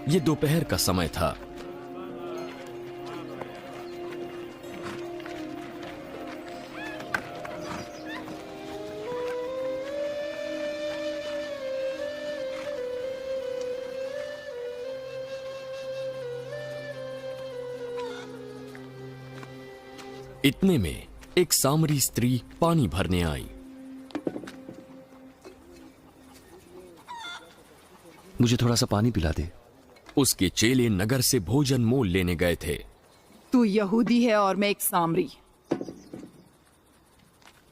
ये दोपहर का समय था। इतने में एक सामरी स्त्री पानी भरने आई। मुझे थोड़ा सा पानी पिला दे। उसके चेले नगर से भोजन मोल लेने गए थे। तू यहूदी है और मैं एक सामरी,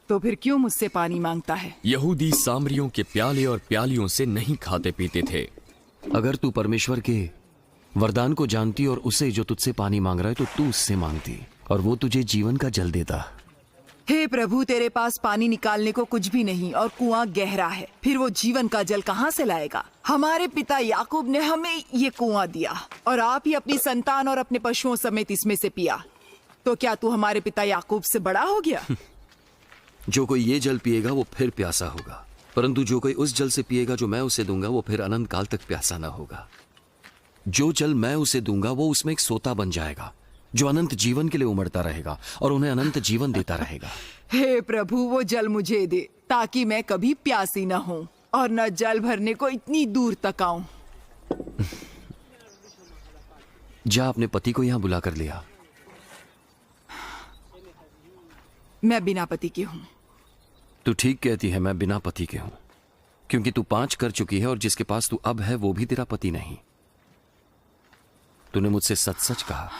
तो फिर क्यों मुझसे पानी मांगता है? यहूदी सामरियों के प्याले और प्यालियों से नहीं खाते पीते थे। अगर तू परमेश्वर के वरदान को जानती और उसे जो तुझसे पानी मांग रहा है तो तू उससे मांगती और वो तुझे जीवन का जल देता। हे प्रभु, तेरे पास पानी निकालने को कुछ भी नहीं और कुआं गहरा है, फिर वो जीवन का जल कहाँ से लाएगा? हमारे पिता याकूब ने हमें ये कुआं दिया और आप ही अपनी संतान और अपने पशुओं समेत इसमें से पिया। तो क्या तू हमारे पिता याकूब से बड़ा हो गया? जो कोई ये जल पिएगा वो फिर प्यासा होगा, परंतु जो कोई उस जल से पिएगा जो मैं उसे दूंगा वो फिर अनंत काल तक प्यासा ना होगा। जो जल मैं उसे दूंगा वो उसमें एक सोता बन जाएगा जो अनंत जीवन के लिए उमड़ता रहेगा और उन्हें अनंत जीवन देता रहेगा। हे प्रभु, वो जल मुझे दे ताकि मैं कभी प्यासी न हूँ और न जल भरने को इतनी दूर तक आऊं। जा अपने पति को यहां बुला कर लिया। मैं बिना पति की हूँ। तू ठीक कहती है, मैं बिना पति के हूं, क्योंकि तू 5 कर चुकी है और जिसके पास तू अब है वो भी तेरा पति नहीं। तूने मुझसे सच सच कहा।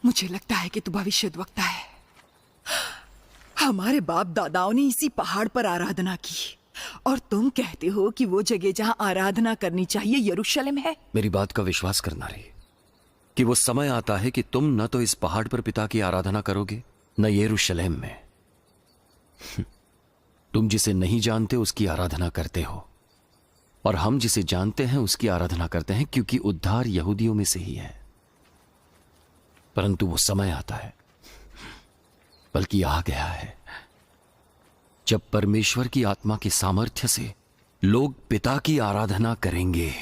मुझे लगता है कि तू भविष्यद्वक्ता है। हमारे बाप दादाओं ने इसी पहाड़ पर आराधना की और तुम कहते हो कि वो जगह जहां आराधना करनी चाहिए यरूशलेम है। मेरी बात का विश्वास करना रे कि वो समय आता है कि तुम न तो इस पहाड़ पर पिता की आराधना करोगे न यरूशलेम में। तुम जिसे नहीं जानते उसकी आराधना करते हो और हम जिसे जानते हैं उसकी आराधना करते हैं, क्योंकि उद्धार यहूदियों में से ही है। परंतु वो समय आता है, बल्कि आ गया है, जब परमेश्वर की आत्मा के सामर्थ्य से लोग पिता की आराधना करेंगे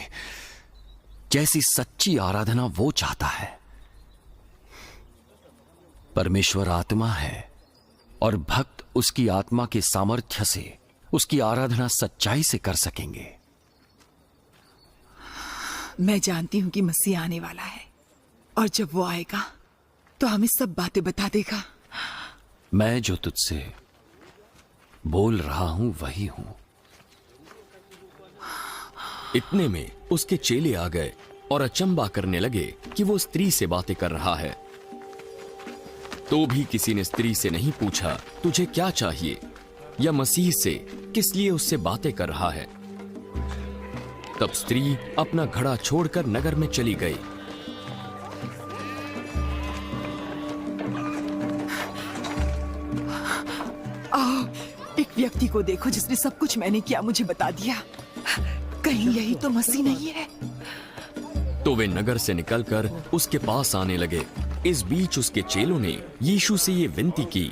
जैसी सच्ची आराधना वो चाहता है। परमेश्वर आत्मा है और भक्त उसकी आत्मा के सामर्थ्य से उसकी आराधना सच्चाई से कर सकेंगे। मैं जानती हूं कि मसीह आने वाला है और जब वो आएगा तो हमें सब बातें बता देगा। मैं जो तुझसे बोल रहा हूं वही हूं। इतने में उसके चेले आ गए और अचंबा करने लगे कि वो स्त्री से बातें कर रहा है। तो भी किसी ने स्त्री से नहीं पूछा तुझे क्या चाहिए या मसीह से किस लिए उससे बातें कर रहा है। तब स्त्री अपना घड़ा छोड़कर नगर में चली गई। एक व्यक्ति को देखो जिसने सब कुछ मैंने किया मुझे बता दिया। कहीं यही तो मसीह नहीं है? तो वे नगर से निकलकर उसके पास आने लगे। इस बीच उसके चेलों ने यीशु से ये विनती की,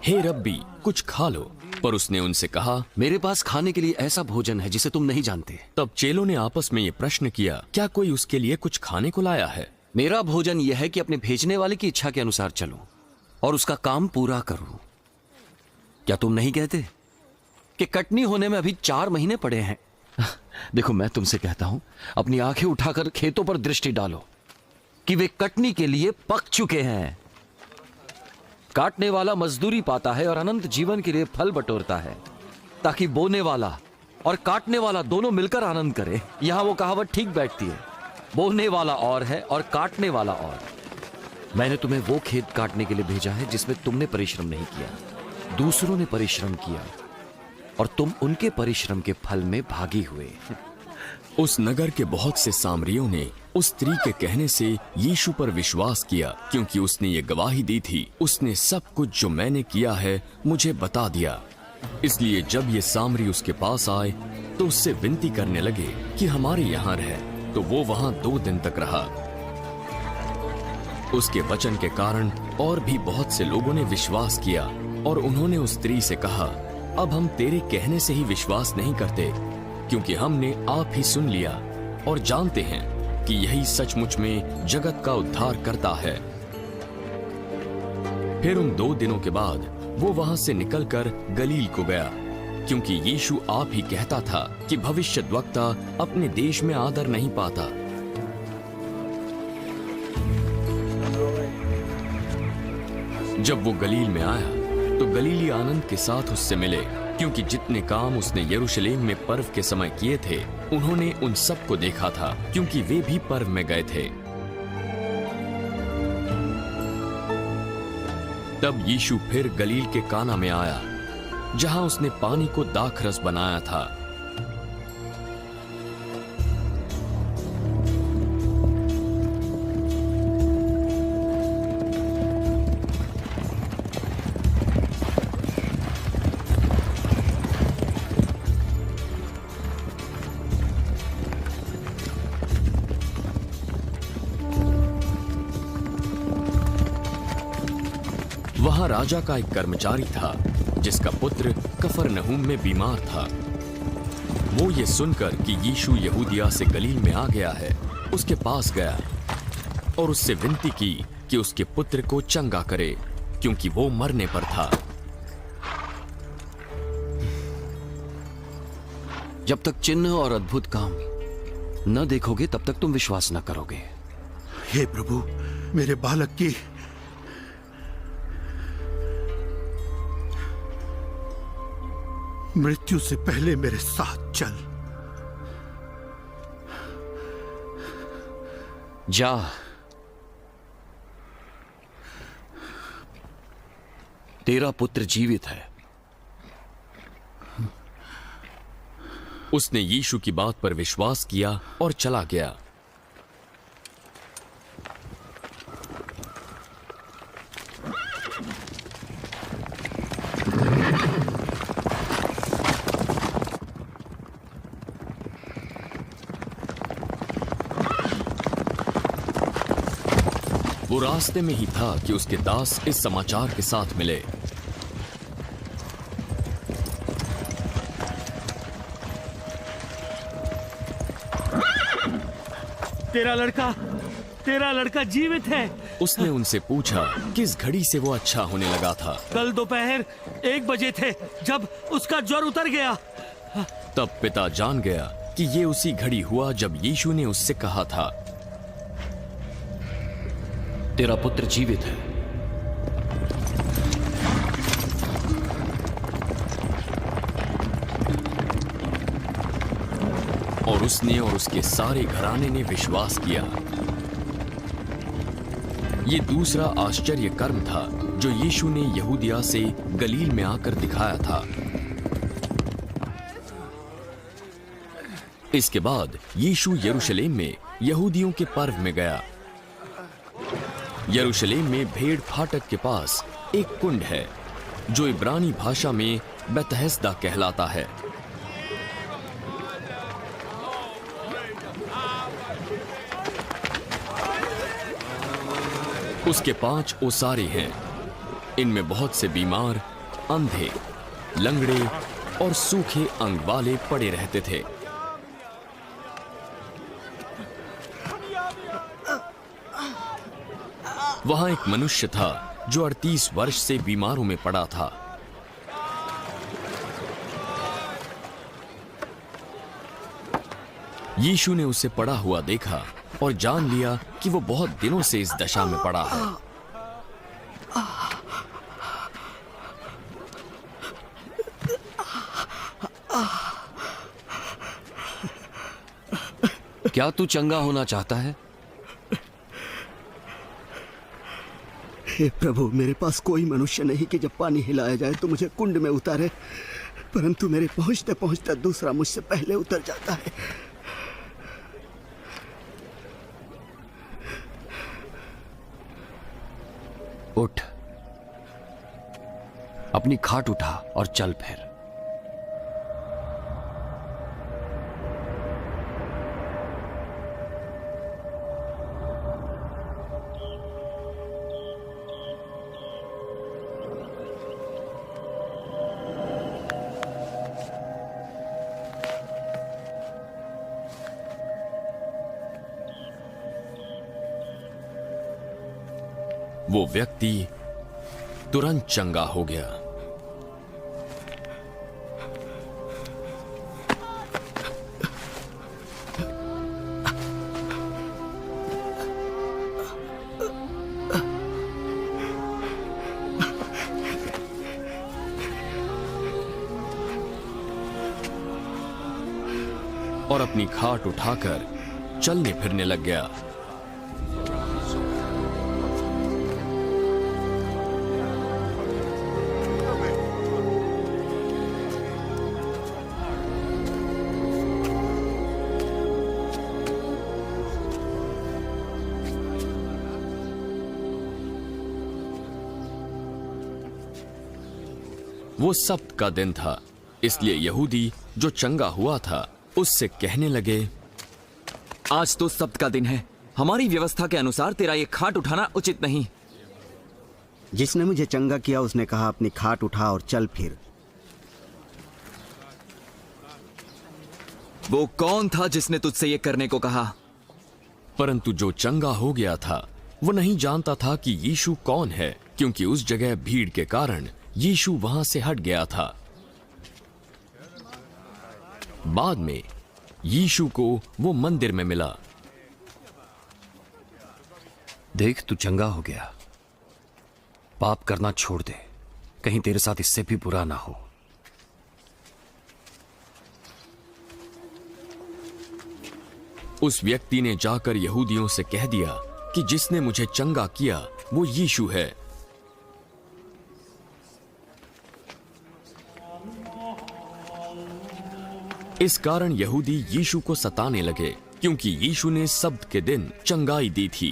हे रब्बी, कुछ खा लो। पर उसने उनसे कहा, मेरे पास खाने के लिए ऐसा भोजन है जिसे तुम नहीं जानते। तब चेलों ने आपस में ये प्रश्न किया, क्या कोई उसके लिए कुछ खाने को लाया है? मेरा भोजन यह है कि अपने भेजने वाले की इच्छा के अनुसार चलूं और उसका काम पूरा करूं। क्या तुम नहीं कहते कि कटनी होने में अभी 4 महीने पड़े हैं? देखो, मैं तुमसे कहता हूं, अपनी आंखें उठाकर खेतों पर दृष्टि डालो कि वे कटनी के लिए पक चुके हैं। काटने वाला मजदूरी पाता है और अनंत जीवन के लिए फल बटोरता है, ताकि बोने वाला और काटने वाला दोनों मिलकर आनंद करे। यहां वो कहावत ठीक बैठती है, बोने वाला और है और काटने वाला और। मैंने तुम्हें वो खेत काटने के लिए भेजा है जिसमें तुमने परिश्रम नहीं किया, दूसरों ने परिश्रम किया और तुम उनके परिश्रम के फल में भागी हुए। उस नगर के बहुत से सामरियों ने उस स्त्री के कहने से यीशु पर विश्वास किया, क्योंकि उसने ये गवाही दी थी, उसने सब कुछ जो मैंने किया है मुझे बता दिया। इसलिए जब ये सामरी उसके पास आए तो उससे विनती करने लगे कि हमारे यहाँ रह। तो वो वहां 2 दिन तक रहा। उसके वचन के कारण और भी बहुत से लोगों ने विश्वास किया और उन्होंने उस स्त्री से कहा, अब हम तेरे कहने से ही विश्वास नहीं करते, क्योंकि हमने आप ही सुन लिया और जानते हैं कि यही सचमुच में जगत का उद्धार करता है। फिर उन 2 दिनों के बाद वो वहां से निकलकर गलील को गया, क्योंकि यीशु आप ही कहता था कि भविष्यद्वक्ता अपने देश में आदर नहीं पाता। जब वो गलील में आया तो गलीली आनंद के साथ उससे मिले, क्योंकि जितने काम उसने यरूशलेम में पर्व के समय किए थे उन्होंने उन सबको देखा था, क्योंकि वे भी पर्व में गए थे। तब यीशु फिर गलील के काना में आया, जहां उसने पानी को दाखरस बनाया था। वहां राजा का एक कर्मचारी था जिसका पुत्र कफरनहूम में बीमार था। वो ये सुनकर कि यीशु यहूदिया से गलील में आ गया है, उसके पास गया और उससे विनती की कि उसके पुत्र को चंगा करे, क्योंकि वो मरने पर था। जब तक चिन्ह और अद्भुत काम न देखोगे तब तक तुम विश्वास न करोगे। हे प्रभु, मेरे बालक की मृत्यु से पहले मेरे साथ चल। जा, तेरा पुत्र जीवित है। उसने यीशु की बात पर विश्वास किया और चला गया। वो रास्ते में ही था कि उसके दास इस समाचार के साथ मिले। तेरा लड़का जीवित है। उसने उनसे पूछा किस घड़ी से वो अच्छा होने लगा था। कल दोपहर 1 बजे थे जब उसका ज्वर उतर गया। तब पिता जान गया कि ये उसी घड़ी हुआ जब यीशु ने उससे कहा था, तेरा पुत्र जीवित है। और उसने और उसके सारे घराने ने विश्वास किया। ये दूसरा आश्चर्य कर्म था जो यीशु ने यहूदिया से गलील में आकर दिखाया था। इसके बाद यीशु यरूशलेम में यहूदियों के पर्व में गया। यरूशलेम में भेड़ फाटक के पास एक कुंड है जो इब्रानी भाषा में बेतहस्दा कहलाता है। उसके 5 ओसारे हैं। इनमें बहुत से बीमार, अंधे, लंगड़े और सूखे अंग वाले पड़े रहते थे। वहां एक मनुष्य था जो 38 वर्ष से बीमारों में पड़ा था। यीशु ने उसे पड़ा हुआ देखा और जान लिया कि वो बहुत दिनों से इस दशा में पड़ा है। क्या तू चंगा होना चाहता है? हे प्रभु, मेरे पास कोई मनुष्य नहीं कि जब पानी हिलाया जाए तो मुझे कुंड में उतारे, परंतु मेरे पहुंचते पहुंचते दूसरा मुझसे पहले उतर जाता है। उठ, अपनी खाट उठा और चल फिर। वो व्यक्ति तुरंत चंगा हो गया। और अपनी खाट उठाकर चलने फिरने लग गया। वो सब्त का दिन था, इसलिए यहूदी जो चंगा हुआ था उससे कहने लगे, आज तो सब्त का दिन है, हमारी व्यवस्था के अनुसार तेरा ये खाट उठाना उचित नहीं। जिसने मुझे चंगा किया उसने कहा अपनी खाट उठा और चल फिर। वो कौन था जिसने तुझसे ये करने को कहा? परंतु जो चंगा हो गया था वो नहीं जानता था कि यीशु कौन है, क्योंकि उस जगह भीड़ के कारण यीशु वहां से हट गया था। बाद में यीशु को वो मंदिर में मिला। देख, तू चंगा हो गया, पाप करना छोड़ दे, कहीं तेरे साथ इससे भी बुरा ना हो। उस व्यक्ति ने जाकर यहूदियों से कह दिया कि जिसने मुझे चंगा किया वो यीशु है। इस कारण यहूदी यीशु को सताने लगे, क्योंकि यीशु ने सब्त के दिन चंगाई दी थी।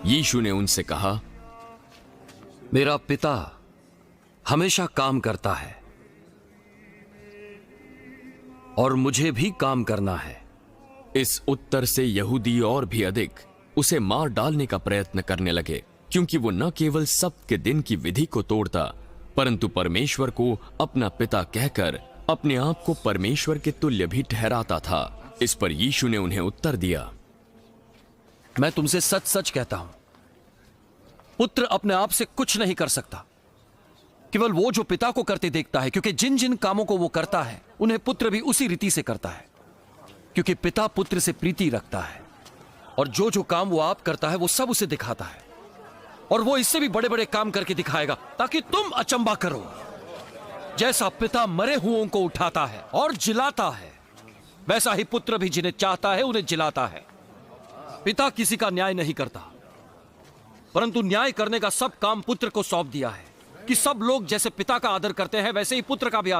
यीशु ने उनसे कहा, मेरा पिता हमेशा काम करता है और मुझे भी काम करना है। इस उत्तर से यहूदी और भी अधिक उसे मार डालने का प्रयत्न करने लगे, क्योंकि वो न केवल सब्त के दिन की विधि को तोड़ता, परंतु परमेश्वर को अपना पिता कहकर अपने आप को परमेश्वर के तुल्य भी ठहराता था। इस पर यीशु ने उन्हें उत्तर दिया, मैं तुमसे सच सच कहता हूं, पुत्र अपने आप से कुछ नहीं कर सकता, केवल वो जो पिता को करते देखता है, क्योंकि जिन जिन कामों को वो करता है उन्हें पुत्र भी उसी रीति से करता है, क्योंकि पिता पुत्र से प्रीति रखता है। और जो जो काम वो आप करता है वो सब उसे दिखाता है, और वो इससे भी बड़े बड़े काम करके दिखाएगा, ताकि तुम अचंबा करो। जैसा पिता मरे हुओं को उठाता है और जिलाता है, वैसा ही पुत्र भी जिन्हें चाहता है उन्हें जिलाता है। पिता किसी का न्याय नहीं करता, परंतु न्याय करने का सब काम पुत्र को सौंप दिया है, कि सब लोग जैसे पिता का आदर करते हैं वैसे ही पुत्र का भी आदर